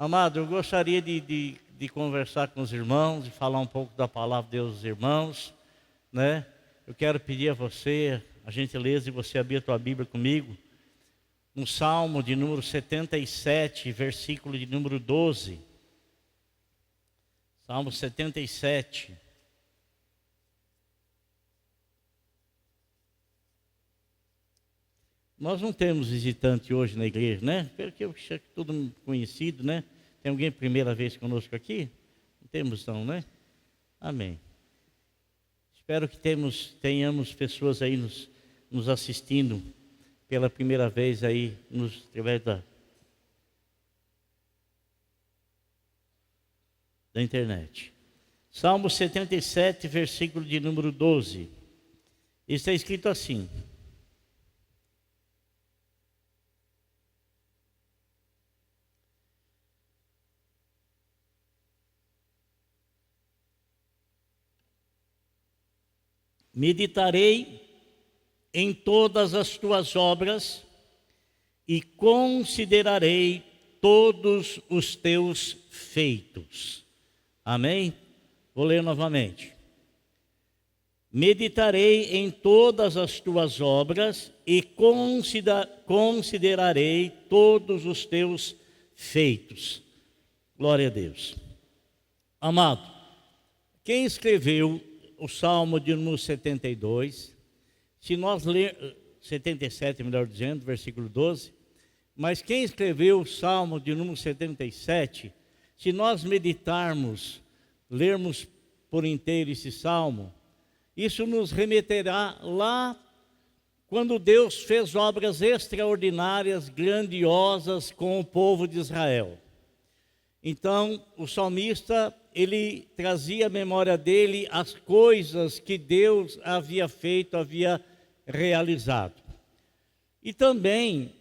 Amado, eu gostaria de conversar com os irmãos, de falar um pouco da palavra de Deus aos irmãos, né? Eu quero pedir a você, a gentileza, de você abrir a tua Bíblia comigo, no Salmo de número 77, versículo de número 12. Salmo 77. Nós não temos visitante hoje na igreja, né? Pelo que eu acho que todo mundo conhecido, né? Tem alguém primeira vez conosco aqui? Não temos não, né? Amém. Espero que tenhamos pessoas aí nos assistindo pela primeira vez aí, através da internet. Salmo 77, versículo de número 12. Está escrito assim: meditarei em todas as tuas obras e considerarei todos os teus feitos. Amém? Vou ler novamente. Meditarei em todas as tuas obras e considerarei todos os teus feitos. Glória a Deus. Amado, quem escreveu o Salmo de número 72, se nós ler 77, melhor dizendo, versículo 12, mas quem escreveu o Salmo de número 77, se nós meditarmos, lermos por inteiro esse Salmo, isso nos remeterá lá quando Deus fez obras extraordinárias, grandiosas com o povo de Israel. Então, o salmista, ele trazia à memória dele as coisas que Deus havia feito, havia realizado. E também,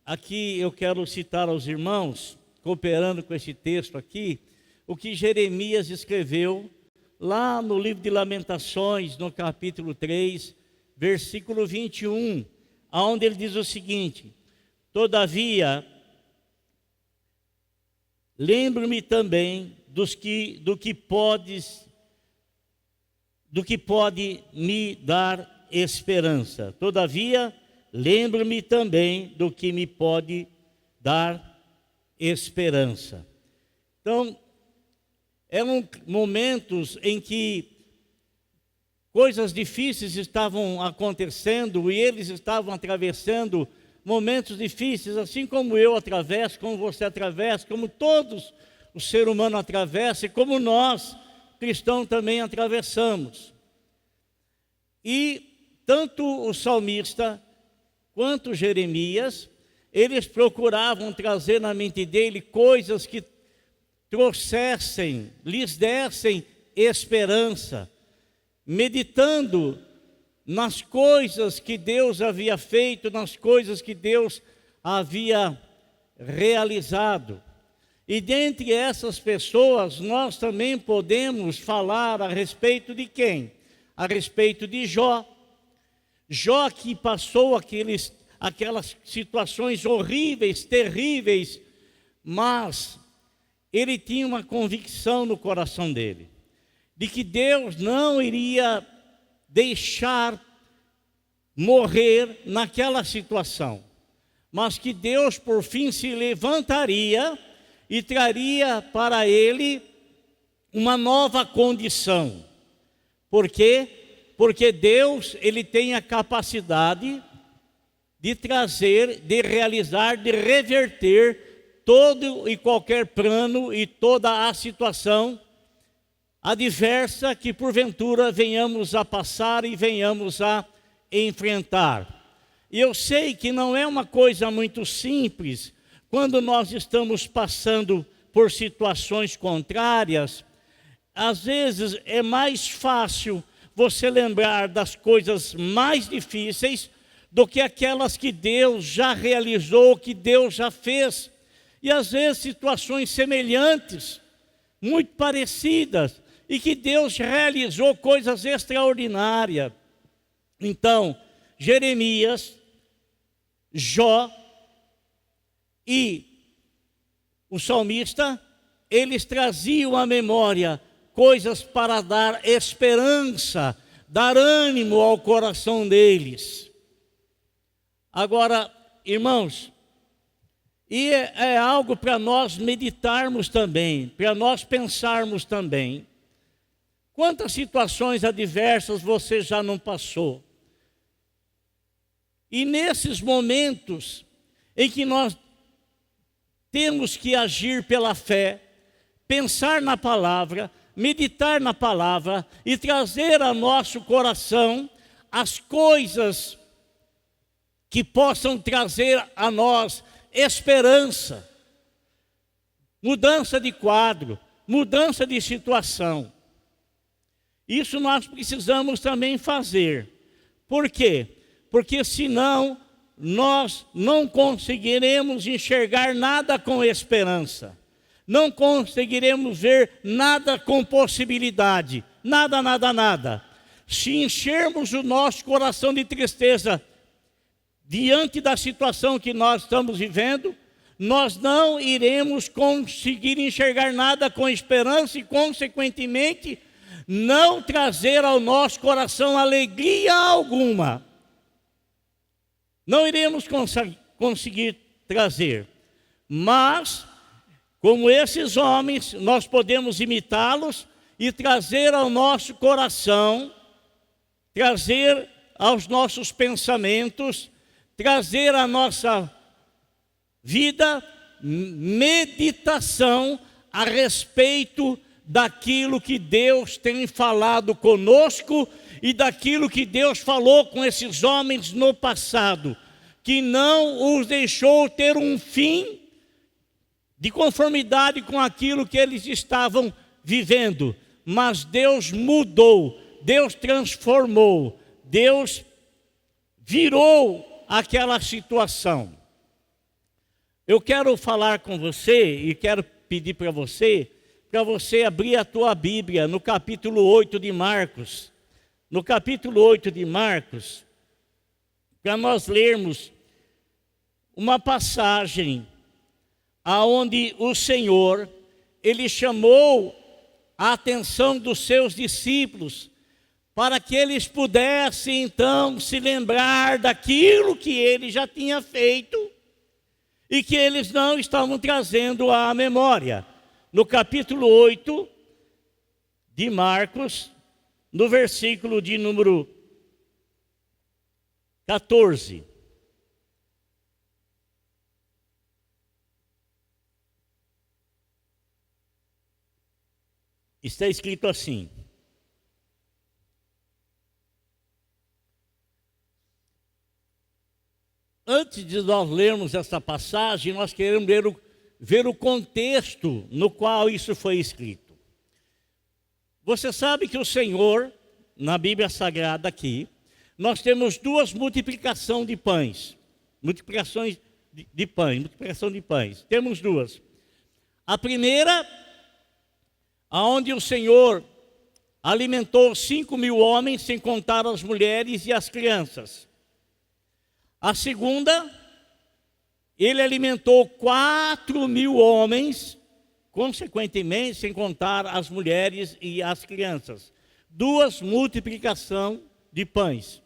aqui eu quero citar aos irmãos, cooperando com esse texto aqui, o que Jeremias escreveu lá no livro de Lamentações, no capítulo 3, versículo 21, onde ele diz o seguinte: todavia, lembro-me também do que pode me dar esperança. Todavia, lembro-me também do que me pode dar esperança. Então, eram momentos em que coisas difíceis estavam acontecendo e eles estavam atravessando momentos difíceis, assim como eu atravesso, como você atravessa, como todos o ser humano atravessa e como nós, cristãos, também atravessamos. E tanto o salmista quanto Jeremias, eles procuravam trazer na mente dele coisas que lhes dessem esperança, meditando nas coisas que Deus havia feito, nas coisas que Deus havia realizado. E dentre essas pessoas, nós também podemos falar a respeito de quem? A respeito de Jó. Jó que passou aquelas situações horríveis, terríveis, mas ele tinha uma convicção no coração dele, de que Deus não iria deixar morrer naquela situação, mas que Deus por fim se levantaria e traria para ele uma nova condição. Por quê? Porque Deus, ele tem a capacidade de trazer, de realizar, de reverter todo e qualquer plano e toda a situação adversa que porventura venhamos a passar e venhamos a enfrentar. E eu sei que não é uma coisa muito simples quando nós estamos passando por situações contrárias. Às vezes é mais fácil você lembrar das coisas mais difíceis do que aquelas que Deus já realizou, que Deus já fez. E às vezes situações semelhantes, muito parecidas, e que Deus realizou coisas extraordinárias. Então, Jeremias, Jó e o salmista, eles traziam à memória coisas para dar esperança, dar ânimo ao coração deles. Agora, irmãos, e é algo para nós meditarmos também, para nós pensarmos também. Quantas situações adversas você já não passou? E nesses momentos em que nós temos que agir pela fé, pensar na palavra, meditar na palavra e trazer ao nosso coração as coisas que possam trazer a nós esperança, mudança de quadro, mudança de situação. Isso nós precisamos também fazer. Por quê? Porque senão nós não conseguiremos enxergar nada com esperança. Não conseguiremos ver nada com possibilidade. Nada. Se enchermos o nosso coração de tristeza diante da situação que nós estamos vivendo, nós não iremos conseguir enxergar nada com esperança e, consequentemente, não trazer ao nosso coração alegria alguma. Não iremos conseguir trazer. Mas, como esses homens, nós podemos imitá-los e trazer ao nosso coração, trazer aos nossos pensamentos, trazer à nossa vida meditação a respeito daquilo que Deus tem falado conosco e daquilo que Deus falou com esses homens no passado, que não os deixou ter um fim de conformidade com aquilo que eles estavam vivendo, mas Deus mudou, Deus transformou, Deus virou aquela situação. Eu quero falar com você e quero pedir para você abrir a tua Bíblia no capítulo 8 de Marcos. No capítulo 8 de Marcos, para nós lermos uma passagem aonde o Senhor, Ele chamou a atenção dos seus discípulos para que eles pudessem então se lembrar daquilo que Ele já tinha feito e que eles não estavam trazendo à memória. No capítulo 8 de Marcos, no versículo de número 14. Está escrito assim: antes de nós lermos essa passagem, nós queremos ver o contexto no qual isso foi escrito. Você sabe que o Senhor, na Bíblia Sagrada aqui, nós temos duas multiplicações de pães. Multiplicação de pães. Temos duas. A primeira, aonde o Senhor alimentou 5.000 homens, sem contar as mulheres e as crianças. A segunda, Ele alimentou 4.000 homens, consequentemente, sem contar as mulheres e as crianças. Duas multiplicações de pães.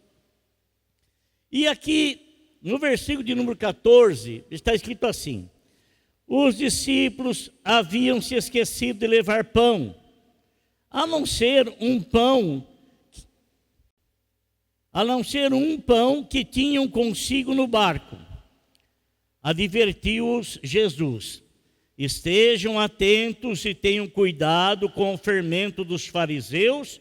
E aqui, no versículo de número 14, está escrito assim: os discípulos haviam se esquecido de levar pão, a não ser um pão que tinham consigo no barco. Advertiu-os Jesus: estejam atentos e tenham cuidado com o fermento dos fariseus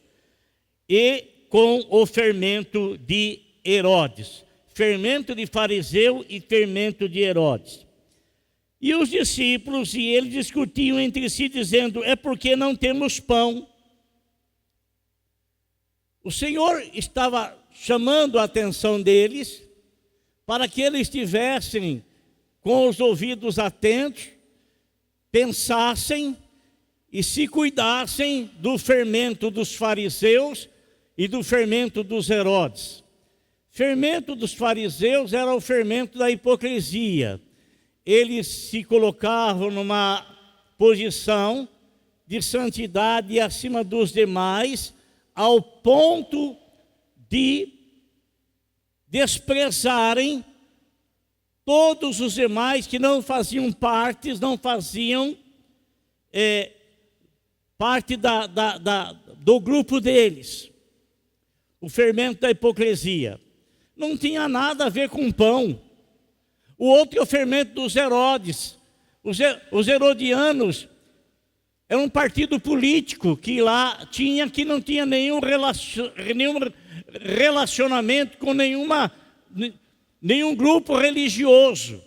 e com o fermento de Herodes. Fermento de fariseu e fermento de Herodes. E os discípulos e ele discutiam entre si, dizendo: é porque não temos pão. O Senhor estava chamando a atenção deles para que eles estivessem com os ouvidos atentos, pensassem e se cuidassem do fermento dos fariseus e do fermento dos Herodes. Fermento dos fariseus era o fermento da hipocrisia. eles se colocavam numa posição de santidade acima dos demais, ao ponto de desprezarem todos os demais que não faziam parte do grupo deles. O fermento da hipocrisia não tinha nada a ver com pão. O outro é o fermento dos Herodes. Os herodianos era um partido político que lá tinha, que não tinha nenhum relacionamento com nenhum grupo religioso.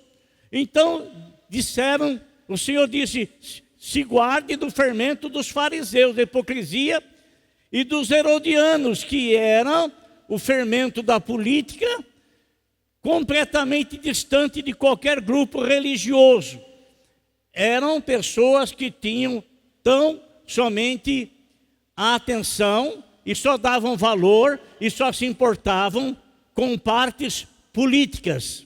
Então disseram, o Senhor disse: se guarde do fermento dos fariseus, da hipocrisia, e dos herodianos, que eram o fermento da política, completamente distante de qualquer grupo religioso. Eram pessoas que tinham tão somente a atenção e só davam valor e só se importavam com partes políticas.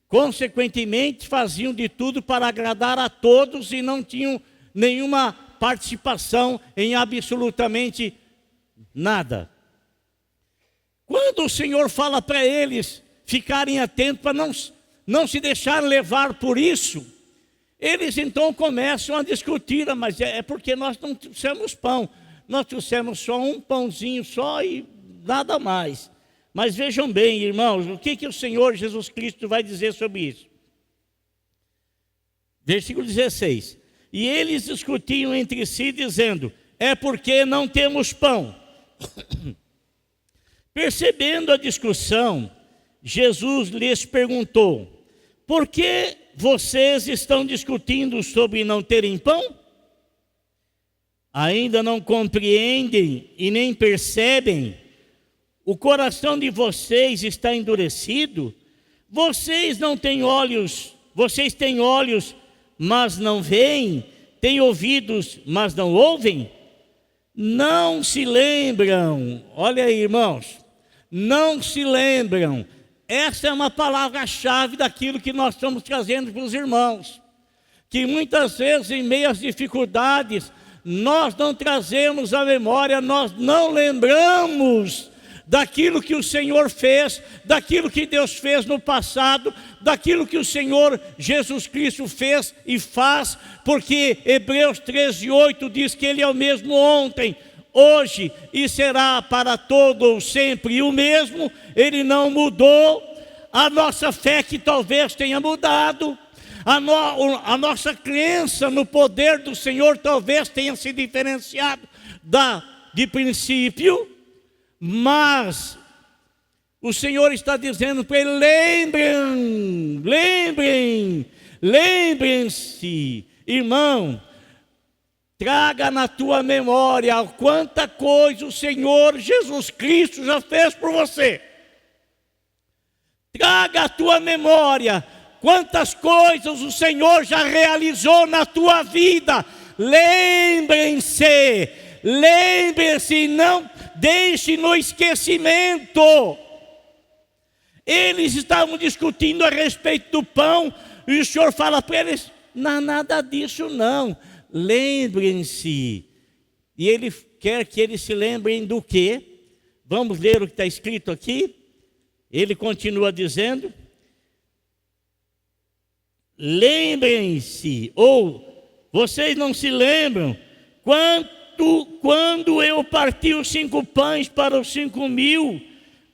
Consequentemente, faziam de tudo para agradar a todos e não tinham nenhuma participação em absolutamente nada. Quando o Senhor fala para eles ficarem atentos para não se deixar levar por isso, eles então começam a discutir: mas é porque nós não trouxemos pão, nós trouxemos só um pãozinho só e nada mais. Mas vejam bem, irmãos, o que o Senhor Jesus Cristo vai dizer sobre isso? Versículo 16: e eles discutiam entre si, dizendo: é porque não temos pão. Percebendo a discussão, Jesus lhes perguntou: por que vocês estão discutindo sobre não terem pão? Ainda não compreendem e nem percebem? O coração de vocês está endurecido? Vocês não têm olhos, vocês têm olhos, mas não veem, têm ouvidos, mas não ouvem? Não se lembram, olha aí, irmãos, não se lembram. Essa é uma palavra-chave daquilo que nós estamos trazendo para os irmãos, que muitas vezes em meio às dificuldades, nós não trazemos à memória, nós não lembramos daquilo que o Senhor fez, daquilo que Deus fez no passado, daquilo que o Senhor Jesus Cristo fez e faz, porque Hebreus 13:8 diz que Ele é o mesmo ontem, hoje e será para todos sempre o mesmo. Ele não mudou. A nossa fé que talvez tenha mudado, a nossa crença no poder do Senhor talvez tenha se diferenciado de princípio, mas o Senhor está dizendo para ele: lembrem-se, irmão, traga na tua memória quanta coisa o Senhor Jesus Cristo já fez por você. Traga à tua memória quantas coisas o Senhor já realizou na tua vida. Lembrem-se, não deixe no esquecimento. Eles estavam discutindo a respeito do pão, e o Senhor fala para eles: não há nada disso não, lembrem-se. E Ele quer que eles se lembrem do quê? Vamos ler o que está escrito aqui. Ele continua dizendo: lembrem-se, ou vocês não se lembram, quando eu parti os 5 pães para os 5.000,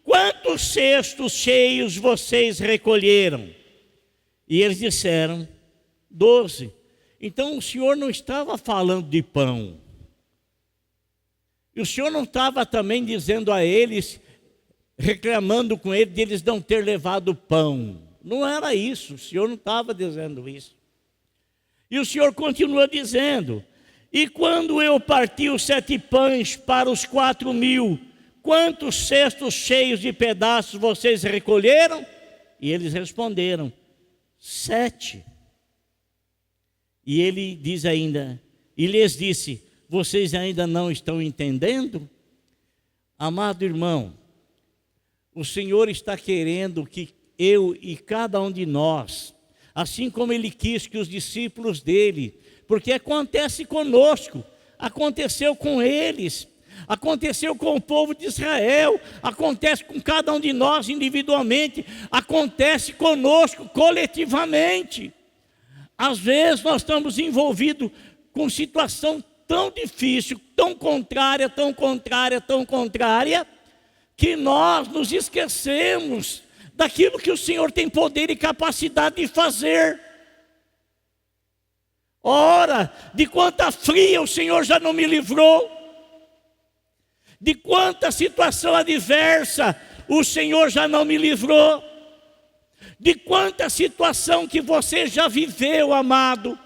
quantos cestos cheios vocês recolheram? E eles disseram: 12. Então o Senhor não estava falando de pão. E o Senhor não estava também dizendo a eles, reclamando com eles de eles não ter levado pão. Não era isso, o Senhor não estava dizendo isso. E o Senhor continua dizendo: e quando eu parti os 7 pães para os 4.000, quantos cestos cheios de pedaços vocês recolheram? E eles responderam: 7. E ele diz ainda, e lhes disse: vocês ainda não estão entendendo? Amado irmão, o Senhor está querendo que eu e cada um de nós, assim como Ele quis que os discípulos dele, porque acontece conosco, aconteceu com eles, aconteceu com o povo de Israel, acontece com cada um de nós individualmente, acontece conosco coletivamente. Às vezes nós estamos envolvidos com situação tão difícil, tão contrária, tão contrária, tão contrária, que nós nos esquecemos daquilo que o Senhor tem poder e capacidade de fazer. Ora, de quanta fria o Senhor já não me livrou, de quanta situação adversa o Senhor já não me livrou, de quanta situação que você já viveu, amado,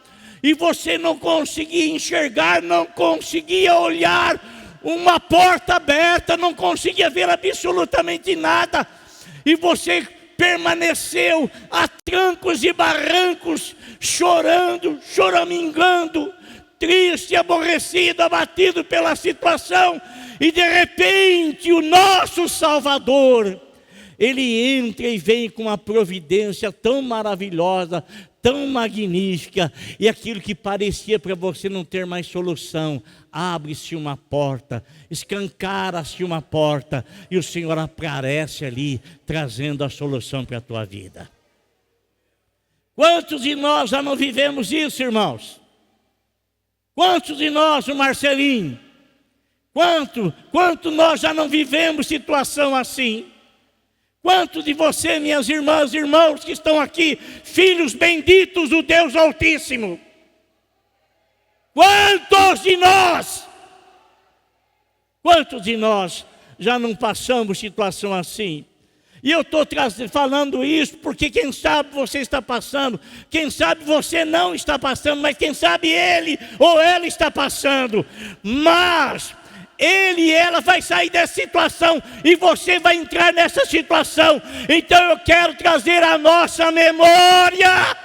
e você não conseguia enxergar, não conseguia olhar uma porta aberta, não conseguia ver absolutamente nada, e você permaneceu a trancos e barrancos, chorando, choramingando, triste, aborrecido, abatido pela situação, e de repente o nosso Salvador, Ele entra e vem com uma providência tão maravilhosa, tão magnífica, e aquilo que parecia para você não ter mais solução, abre-se uma porta, escancara-se uma porta, e o Senhor aparece ali, trazendo a solução para a tua vida. Quantos de nós já não vivemos isso, irmãos? Quantos de nós, o Marcelinho? Quanto nós já não vivemos situação assim? Quantos de você, minhas irmãs e irmãos que estão aqui, filhos benditos do Deus Altíssimo? Quantos de nós já não passamos situação assim? E eu estou falando isso porque quem sabe você está passando, quem sabe você não está passando, mas quem sabe ele ou ela está passando. Mas ele e ela vai sair dessa situação e você vai entrar nessa situação. Então eu quero trazer à nossa memória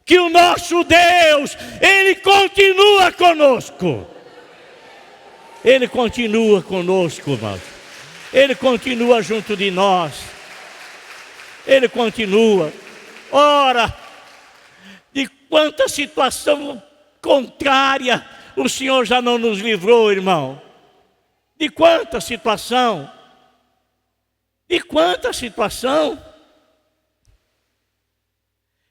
que o nosso Deus, Ele continua conosco. Ele continua conosco, irmãos. Ele continua junto de nós. Ele continua. Ora, de quanta situação contrária o Senhor já não nos livrou, irmão. De quanta situação. De quanta situação.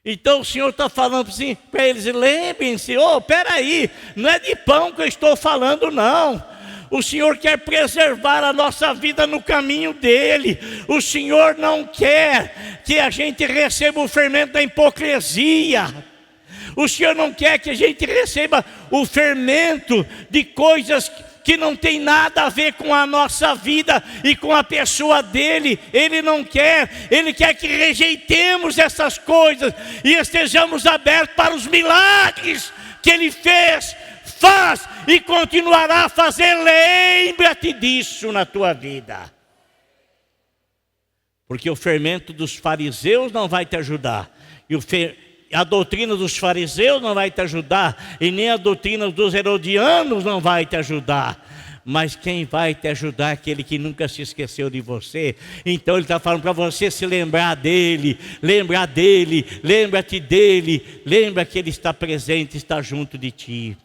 Então o Senhor está falando assim para eles, lembrem-se, peraí, não é de pão que eu estou falando, não. O Senhor quer preservar a nossa vida no caminho dEle. O Senhor não quer que a gente receba o fermento da hipocrisia. O Senhor não quer que a gente receba o fermento de coisas que não tem nada a ver com a nossa vida e com a pessoa dEle. Ele não quer, Ele quer que rejeitemos essas coisas e estejamos abertos para os milagres que Ele faz e continuará a fazer. Lembra-te disso na tua vida. Porque o fermento dos fariseus não vai te ajudar. A doutrina dos fariseus não vai te ajudar. E nem a doutrina dos herodianos não vai te ajudar. Mas quem vai te ajudar é aquele que nunca se esqueceu de você. Então ele está falando para você se lembrar dele. Lembra-te dele. Lembra que ele está presente, está junto de ti.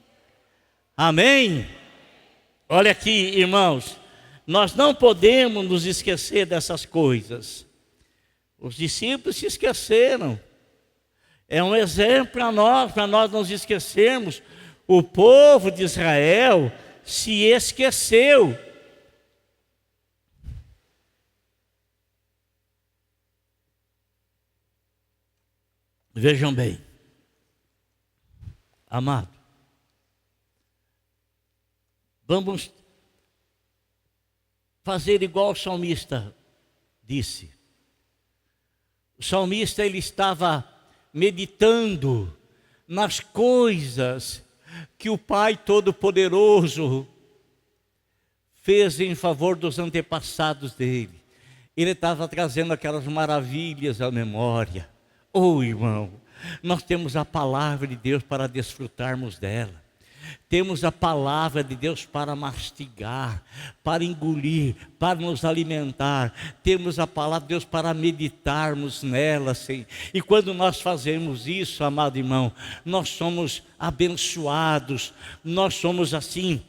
Amém? Olha aqui, irmãos, nós não podemos nos esquecer dessas coisas. Os discípulos se esqueceram. É um exemplo para nós não esquecermos. O povo de Israel se esqueceu. Vejam bem, amado. Vamos fazer igual o salmista disse. O salmista, ele estava meditando nas coisas que o Pai Todo-Poderoso fez em favor dos antepassados dele. Ele estava trazendo aquelas maravilhas à memória. Irmão, nós temos a palavra de Deus para desfrutarmos dela. Temos a palavra de Deus para mastigar, para engolir, para nos alimentar. Temos a palavra de Deus para meditarmos nela, Senhor. E quando nós fazemos isso, amado irmão, nós somos abençoados. Nós somos assim,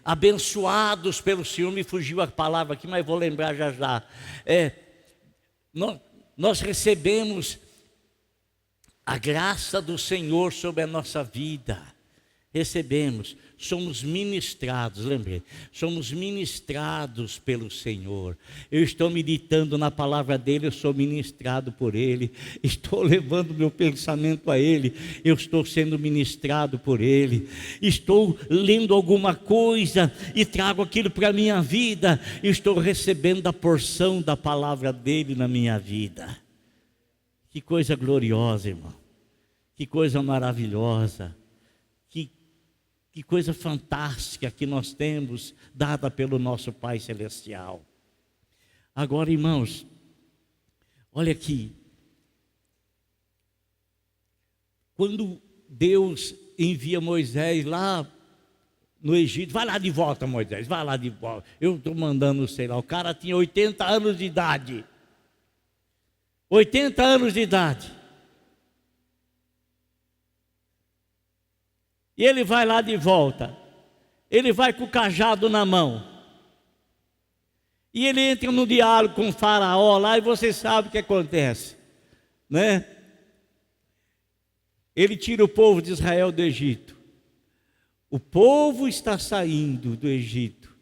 abençoados pelo Senhor. Me fugiu a palavra aqui, mas vou lembrar já já. Nós recebemos a graça do Senhor sobre a nossa vida. Recebemos, somos ministrados, lembrei, somos ministrados pelo Senhor. Eu estou meditando na palavra dele, eu sou ministrado por ele, estou levando meu pensamento a ele, eu estou sendo ministrado por ele. Estou lendo alguma coisa e trago aquilo para a minha vida, e estou recebendo a porção da palavra dele na minha vida. Que coisa gloriosa, irmão, que coisa maravilhosa. Que coisa fantástica que nós temos, dada pelo nosso Pai Celestial. Agora, irmãos, olha aqui. Quando Deus envia Moisés lá no Egito, vai lá de volta, Moisés, vai lá de volta. Eu estou mandando, sei lá, o cara tinha 80 anos de idade. 80 anos de idade. E ele vai lá de volta, ele vai com o cajado na mão, e ele entra no diálogo com o faraó lá, e você sabe o que acontece, né? Ele tira o povo de Israel do Egito, o povo está saindo do Egito,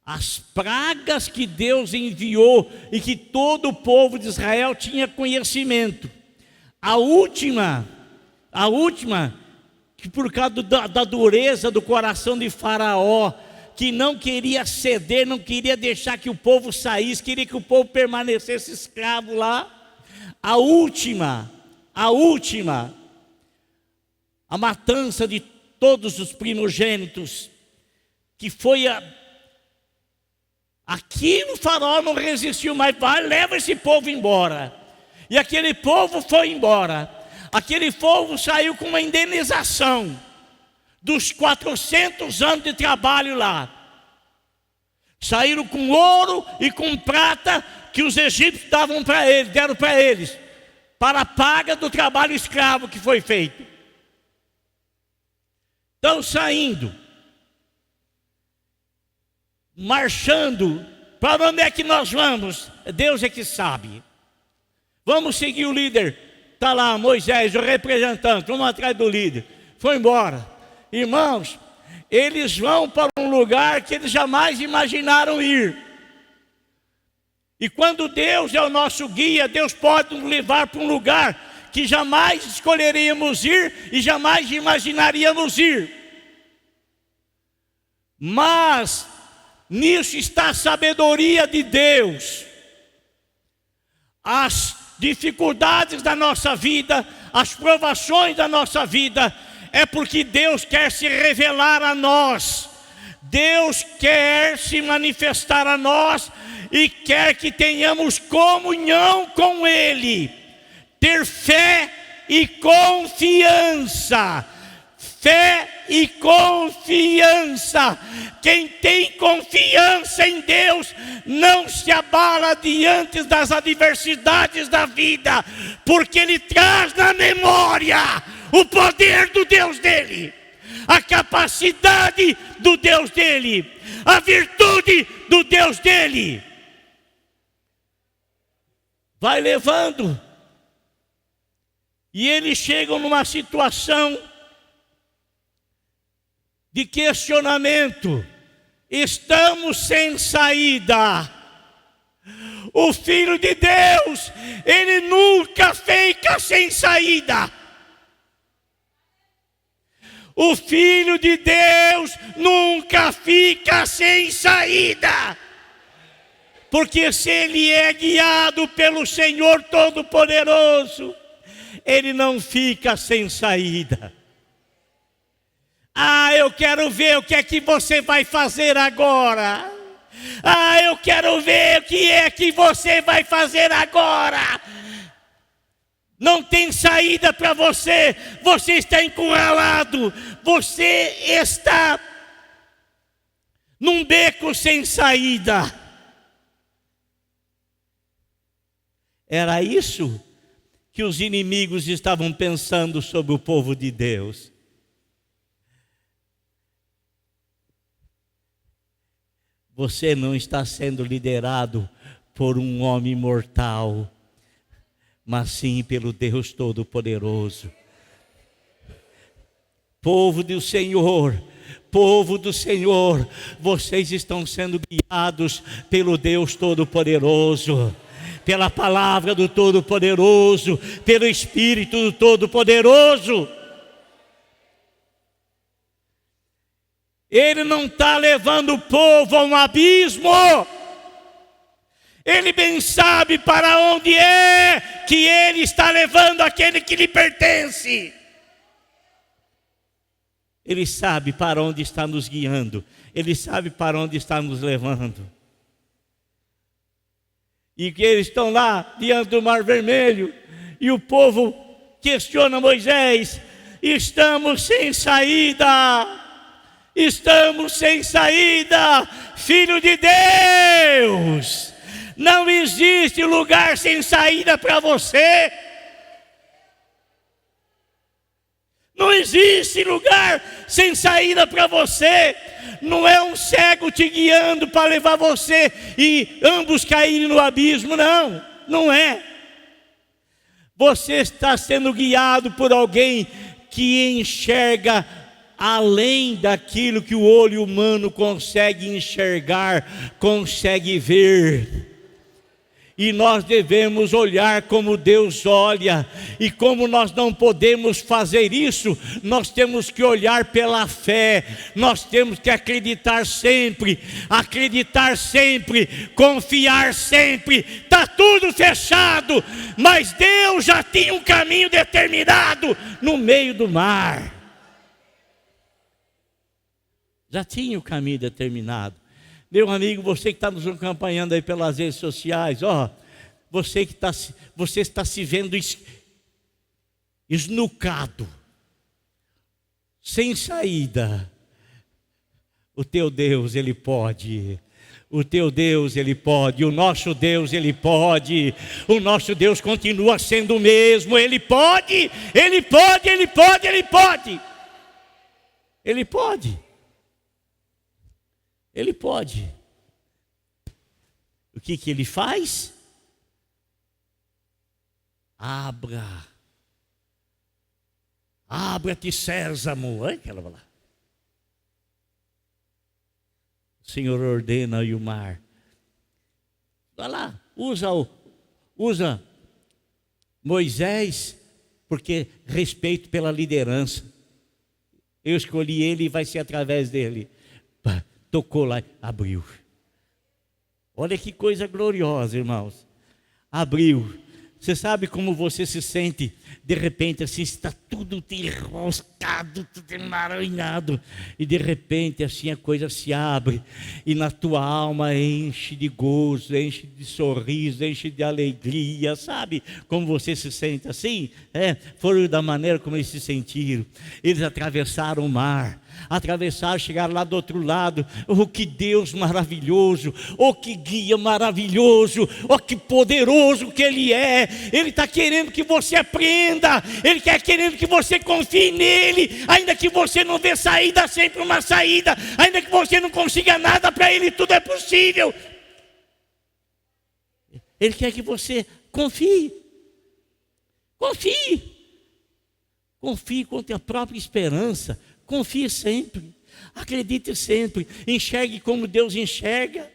as pragas que Deus enviou, e que todo o povo de Israel tinha conhecimento, a última, que por causa da dureza do coração de Faraó, que não queria ceder, não queria deixar que o povo saísse, queria que o povo permanecesse escravo lá. A última, a matança de todos os primogênitos, que foi aquilo. O Faraó não resistiu mais, vai, leva esse povo embora. E aquele povo foi embora. Aquele povo saiu com uma indenização dos 400 anos de trabalho lá. Saíram com ouro e com prata que os egípcios davam para eles, deram para eles, para a paga do trabalho escravo que foi feito. Estão saindo, marchando. Para onde é que nós vamos? Deus é que sabe. Vamos seguir o líder. Está lá Moisés, o representante, vamos atrás do líder. Foi embora. Irmãos, eles vão para um lugar que eles jamais imaginaram ir. E quando Deus é o nosso guia, Deus pode nos levar para um lugar que jamais escolheríamos ir e jamais imaginaríamos ir. Mas nisso está a sabedoria de Deus. As dificuldades da nossa vida, as provações da nossa vida, é porque Deus quer se revelar a nós. Deus quer se manifestar a nós e quer que tenhamos comunhão com Ele. Ter fé e confiança. Fé e confiança. Quem tem confiança em Deus não se abala diante das adversidades da vida, porque Ele traz na memória o poder do Deus dele, a capacidade do Deus dele, a virtude do Deus dele. Vai levando, e eles chegam numa situação de questionamento. Estamos sem saída. O Filho de Deus, Ele nunca fica sem saída. O Filho de Deus nunca fica sem saída. Porque se Ele é guiado pelo Senhor Todo-Poderoso, Ele não fica sem saída. Ah, eu quero ver o que é que você vai fazer agora. Ah, eu quero ver o que é que você vai fazer agora. Não tem saída para você. Você está encurralado. Você está num beco sem saída. Era isso que os inimigos estavam pensando sobre o povo de Deus. Você não está sendo liderado por um homem mortal, mas sim pelo Deus Todo-Poderoso. Povo do Senhor, vocês estão sendo guiados pelo Deus Todo-Poderoso, pela palavra do Todo-Poderoso, pelo Espírito do Todo-Poderoso. Ele não está levando o povo a um abismo. Ele bem sabe para onde é que ele está levando aquele que lhe pertence. Ele sabe para onde está nos guiando. Ele sabe para onde está nos levando. E que eles estão lá diante do Mar Vermelho. E o povo questiona Moisés: estamos sem saída. Estamos sem saída, Filho de Deus. Não existe lugar sem saída para você. Não existe lugar sem saída para você. Não é um cego te guiando para levar você e ambos caírem no abismo, não. Não é. Você está sendo guiado por alguém que enxerga além daquilo que o olho humano consegue enxergar, consegue ver. E nós devemos olhar como Deus olha. E como nós não podemos fazer isso, nós temos que olhar pela fé. Nós temos que acreditar sempre, confiar sempre. Está tudo fechado, mas Deus já tinha um caminho determinado no meio do mar. Já tinha o caminho determinado. Meu amigo, você que está nos acompanhando aí pelas redes sociais, você está se vendo esnucado, sem saída. O teu Deus, Ele pode. O teu Deus, Ele pode. O nosso Deus, Ele pode. O nosso Deus continua sendo o mesmo. Ele pode. Ele pode, Ele pode, Ele pode. Ele pode. Ele pode. O que Ele faz? Abra-te, sésamo. Olha aquela lá. O Senhor ordena e o mar. Vai lá, usa Moisés, porque respeito pela liderança. Eu escolhi ele e vai ser através dele. Tocou lá, abriu. Olha que coisa gloriosa, irmãos. Abriu. Você sabe como você se sente, de repente, assim, está tudo enroscado, tudo emaranhado, e de repente, assim, a coisa se abre, e na tua alma enche de gozo, enche de sorriso, enche de alegria, sabe como você se sente assim? Foram da maneira como eles se sentiram. Eles atravessaram o mar, chegaram lá do outro lado. Oh, que Deus maravilhoso, oh, que guia maravilhoso, oh, que poderoso que Ele é. Ele está querendo que você aprenda, Ele está querendo que você confie nele, ainda que você não vê saída, sempre uma saída, ainda que você não consiga nada, para Ele tudo é possível. Ele quer que você confie com a tua própria esperança. Confie sempre, acredite sempre, enxergue como Deus enxerga,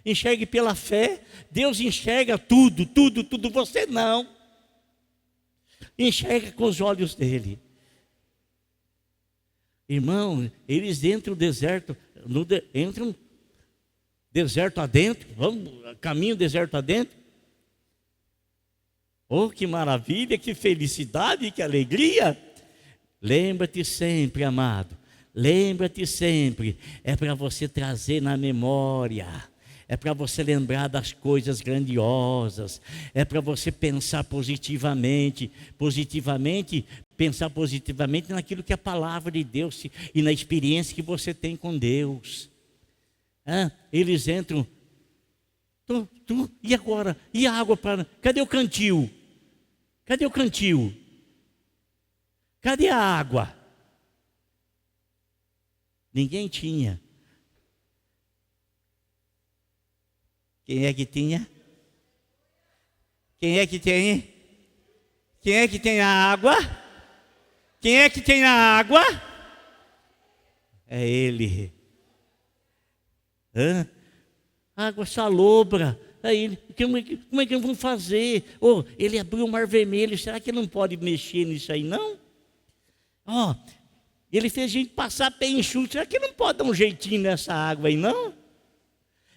enxergue pela fé. Deus enxerga tudo, você não. Enxerga com os olhos dele. Irmão, eles entram no deserto, entram deserto adentro, caminho deserto adentro. Oh, que maravilha, que felicidade, que alegria. Lembra-te sempre, amado, lembra-te sempre, é para você trazer na memória, é para você lembrar das coisas grandiosas, é para você pensar positivamente, pensar positivamente naquilo que é a palavra de Deus e na experiência que você tem com Deus. Eles entram, e agora? E a água para... Cadê o cantil? Cadê o cantil? Cadê a água? Ninguém tinha. Quem é que tinha? Quem é que tem? Quem é que tem a água? Quem é que tem a água? É Ele. Água salobra. Aí, como é que vamos fazer? Ele abriu o mar vermelho, será que não pode mexer nisso aí, não? Ele fez a gente passar pé enxuto, será que não pode dar um jeitinho nessa água aí, não?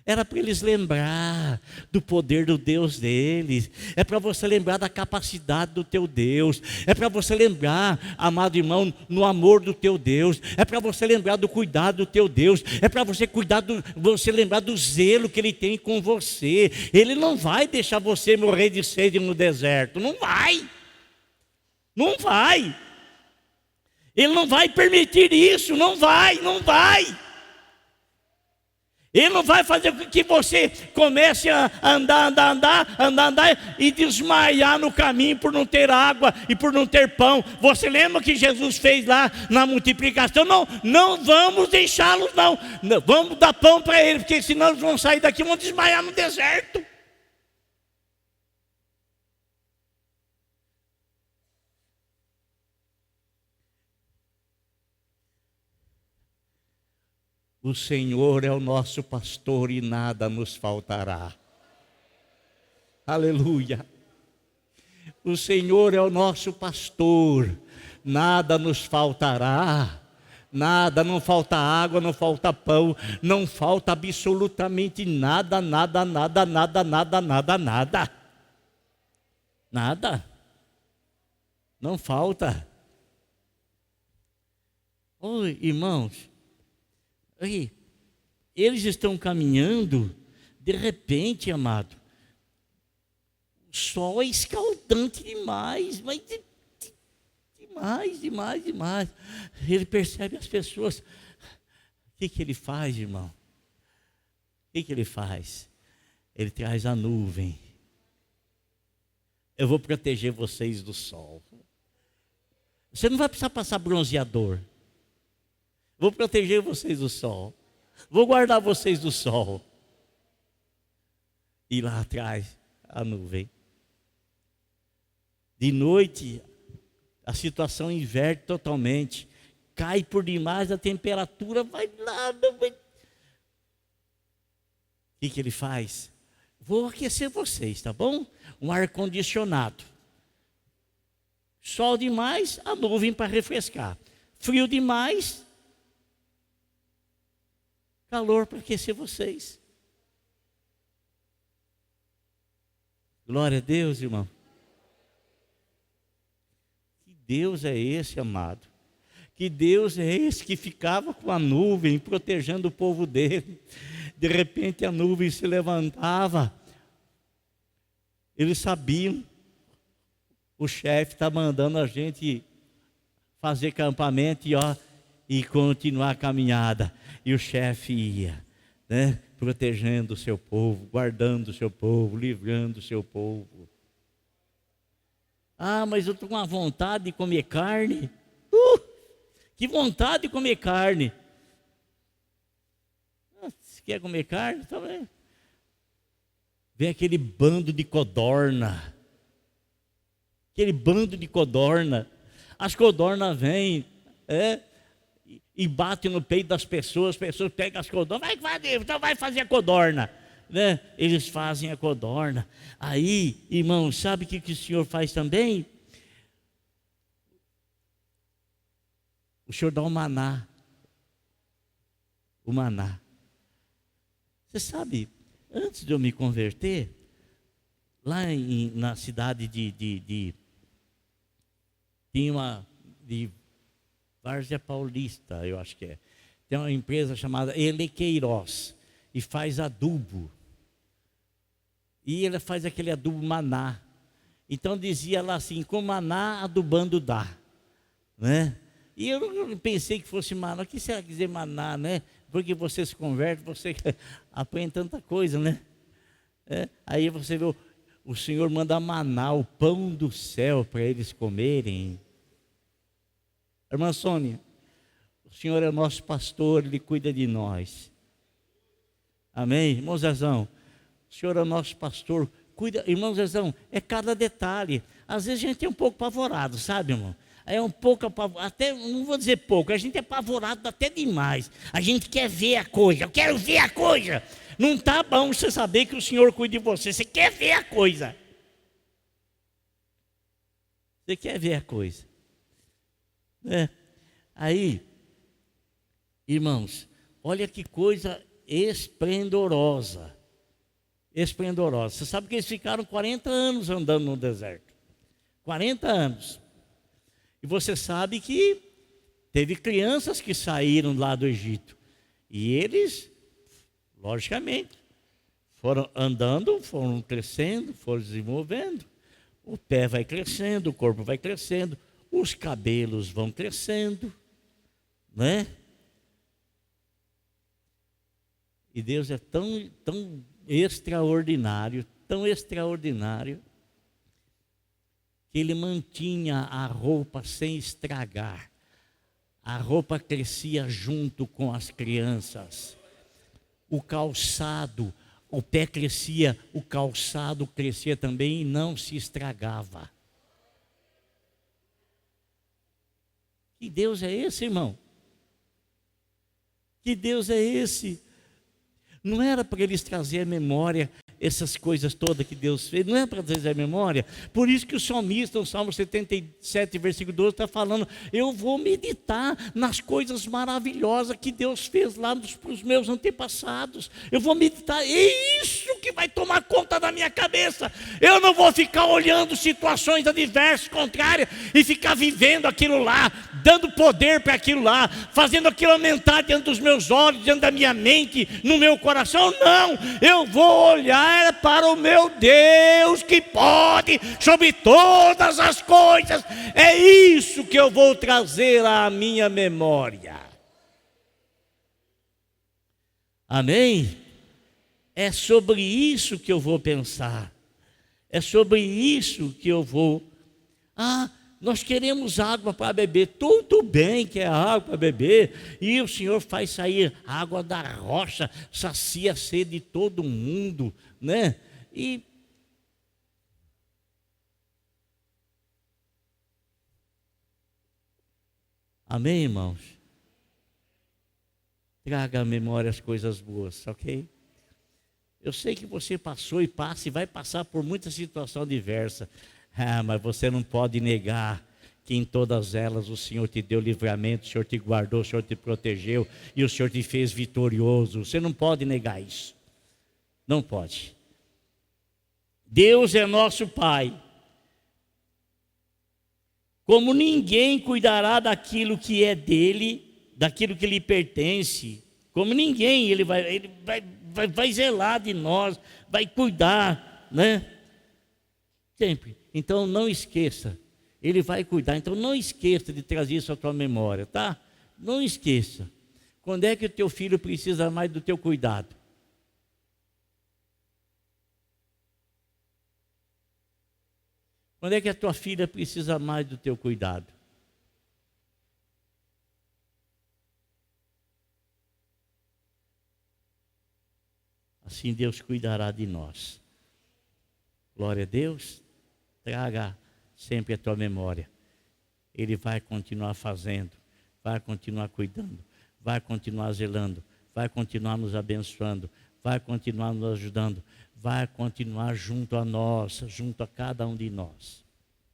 Era para eles lembrar do poder do Deus deles. É para você lembrar da capacidade do teu Deus. É para você lembrar, amado irmão, no amor do teu Deus. É para você lembrar do cuidado do teu Deus. É para você lembrar do zelo que Ele tem com você. Ele não vai deixar você morrer de sede no deserto. Não vai. Não vai. Ele não vai permitir isso. Não vai. Não vai. Ele não vai fazer com que você comece a andar e desmaiar no caminho por não ter água e por não ter pão. Você lembra que Jesus fez lá na multiplicação? Não vamos deixá-los não. Vamos dar pão para eles, porque senão eles vão sair daqui e vão desmaiar no deserto. O Senhor é o nosso pastor e nada nos faltará. Aleluia. O Senhor é o nosso pastor, nada nos faltará. Nada, não falta água, não falta pão, não falta absolutamente nada. Nada. Não falta. Irmãos. Aí, eles estão caminhando, de repente, amado, o sol é escaldante demais, mas demais. Ele percebe as pessoas. O que ele faz, irmão? O que ele faz? Ele traz a nuvem. Eu vou proteger vocês do sol. Você não vai precisar passar bronzeador. Vou proteger vocês do sol. Vou guardar vocês do sol. E lá atrás, a nuvem. De noite, a situação inverte totalmente. Cai por demais a temperatura, vai nada. O que ele faz? Vou aquecer vocês, tá bom? Um ar-condicionado. Sol demais, a nuvem para refrescar. Frio demais, calor para aquecer vocês. Glória a Deus, irmão. Que Deus é esse, amado? Que Deus é esse que ficava com a nuvem protegendo o povo dele? De repente a nuvem se levantava. Eles sabiam, o chefe está mandando a gente fazer campamento e continuar a caminhada. E o chefe ia, né, protegendo o seu povo, guardando o seu povo, livrando o seu povo. Mas eu estou com uma vontade de comer carne. Que vontade de comer carne. Se quer comer carne, tá bem. Vem aquele bando de codorna. As codornas vêm, e bate no peito das pessoas, as pessoas pegam as codornas, vai fazer a codorna, né? Eles fazem a codorna. Aí, irmão, sabe o que o Senhor faz também? O Senhor dá o maná. Você sabe, antes de eu me converter, lá na cidade tinha uma de Várzea Paulista, eu acho que é. Tem uma empresa chamada Ele Queiroz e faz adubo. E ela faz aquele adubo maná. Então dizia lá assim, com maná adubando dá, né? E eu pensei que fosse maná. O que será que dizer maná, né? Porque você se converte, você apanha tanta coisa, né? Aí você vê, o Senhor manda maná, o pão do céu para eles comerem. Irmã Sônia, o Senhor é nosso pastor, Ele cuida de nós. Amém? Irmão Zezão, o Senhor é nosso pastor, cuida. Irmão Zezão, é cada detalhe. Às vezes a gente é um pouco apavorado, sabe, irmão? É um pouco apavorado, até, não vou dizer pouco, a gente é apavorado até demais. A gente quer ver a coisa, eu quero ver a coisa. Não está bom você saber que o Senhor cuida de você, você quer ver a coisa. Você quer ver a coisa. Aí, irmãos, olha que coisa esplendorosa. Esplendorosa. Você sabe que eles ficaram 40 anos andando no deserto. 40 anos. E você sabe que teve crianças que saíram lá do Egito. E eles, logicamente, foram andando, foram crescendo, foram desenvolvendo. O pé vai crescendo, o corpo vai crescendo, os cabelos vão crescendo, né? E Deus é tão extraordinário, que Ele mantinha a roupa sem estragar. A roupa crescia junto com as crianças. O calçado, o pé crescia, o calçado crescia também e não se estragava. Que Deus é esse, irmão? Que Deus é esse? Não era para eles trazer à memória essas coisas todas que Deus fez, não é para trazer à memória. Por isso que o salmista, no Salmo 77, versículo 12, está falando: eu vou meditar nas coisas maravilhosas que Deus fez lá para os meus antepassados. Eu vou meditar, é isso que vai tomar conta da minha cabeça. Eu não vou ficar olhando situações adversas, contrárias, e ficar vivendo aquilo lá, dando poder para aquilo lá, fazendo aquilo aumentar diante dos meus olhos, diante da minha mente, no meu coração. Não, eu vou olhar para o meu Deus que pode sobre todas as coisas. É isso que eu vou trazer à minha memória. Amém? É sobre isso que eu vou pensar. É sobre isso que eu vou. Nós queremos água para beber. Tudo bem que é água para beber. E o Senhor faz sair água da rocha, sacia a sede de todo mundo, né? Amém, irmãos? Traga à memória as coisas boas, ok? Eu sei que você passou e passa e vai passar por muita situação diversa. Mas você não pode negar que em todas elas o Senhor te deu livramento, o Senhor te guardou, o Senhor te protegeu e o Senhor te fez vitorioso. Você não pode negar isso. Não pode. Deus é nosso Pai. Como ninguém cuidará daquilo que é dele, daquilo que lhe pertence, como ninguém, ele vai zelar de nós, vai cuidar, né? Sempre. Então não esqueça, Ele vai cuidar. Então não esqueça de trazer isso à tua memória, tá? Não esqueça. Quando é que o teu filho precisa mais do teu cuidado? Quando é que a tua filha precisa mais do teu cuidado? Assim Deus cuidará de nós. Glória a Deus. Traga sempre a tua memória. Ele vai continuar fazendo, vai continuar cuidando, vai continuar zelando, vai continuar nos abençoando, vai continuar nos ajudando, vai continuar junto a nós, junto a cada um de nós.